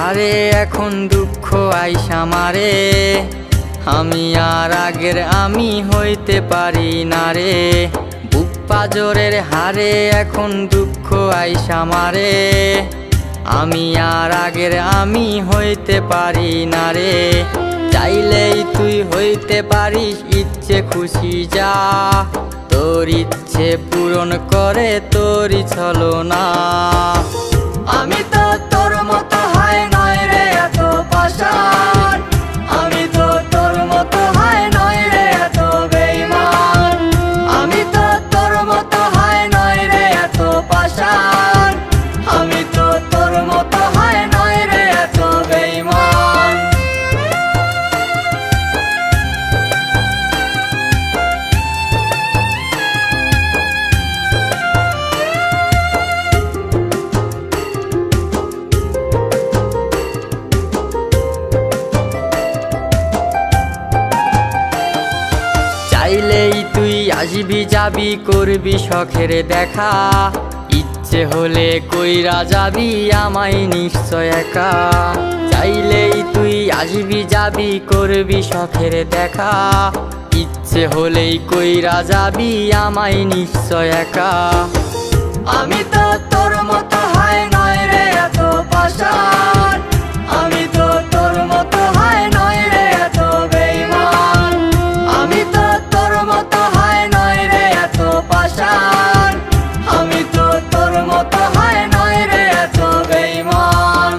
হারে এখন দুঃখ আইসা মারে, আমি আর আগের আমি হইতে পারি না রে। বুক পাজরের হারে এখন দুঃখ আইসা মারে, আমি আর আগের আমি হইতে পারি না রে। চাইলেই তুই হইতে পারিস ইচ্ছে খুশি যা, তোর ইচ্ছে পূরণ করে তোরই ছলনা। আমি তো তোর মতো হায় নয় রে এত পাষাণ, আমি তো তোর মতো হায় নয় রে এত বেঈমান। আমি তো তোর মতো হায় নয় রে এত পাষাণ, আমি তো তোর মতো হায় নয় রে এত বেঈমান। চাইলেই তুই আসবি যাবি করবি শখের দেখা, ইচ্ছে হলে কইরা যাবি আমায় নিশ্চয় একা। চাইলেই তুই আসবি যাবি করবি শখের দেখা, ইচ্ছে হলেই কইরা যাবি আমায় নিশ্চয় একা। আমি তো তোর মতো হায় নয় রে এত পাষাণ, আমি তো তোর মতো হায় নয় রে এত বেঈমান। আমি তো তোর মতো হায় নয় রে এত পাষাণ, আমি তো তোর মতো হায় নয় রে এত বেঈমান।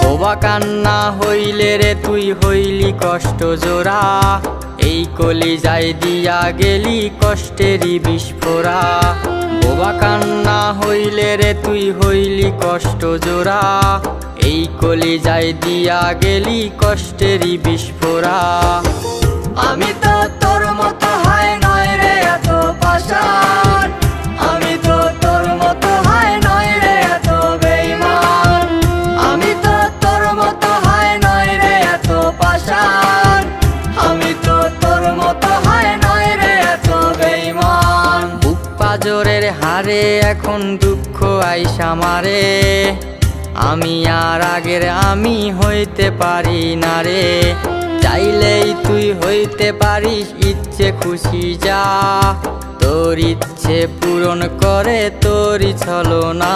বোবা কান্না হইলে রে তুই হইলি কষ্ট জোড়া, এই কলিজায় দিয়া গেলি কষ্টেরই বিস্ফোরা। বোবা কান্না হইলে রে তুই হইলি কষ্ট জোড়া, এই কলিজায় দিয়া গেলি কষ্টেরই বিস্ফোরা। আমি তো তোর মতো হায় নয় রে এত পাষাণ, আমি তো তোর মতো হায় নয় রে এত বেঈমান। আমি তো তোর মতো হায় নয় রে এত পাষাণ, আমি তো তোর মতো হায় নয় রে এত বেঈমান। বুক পাজরের হারে এখন দুঃখ আইসা মারে, আমি আর আগের আমি হইতে পারি না রে। চাইলেই তুই হইতে পারিস ইচ্ছে খুশি যা, তোর ইচ্ছে পূরণ করে তোরই ছলনা।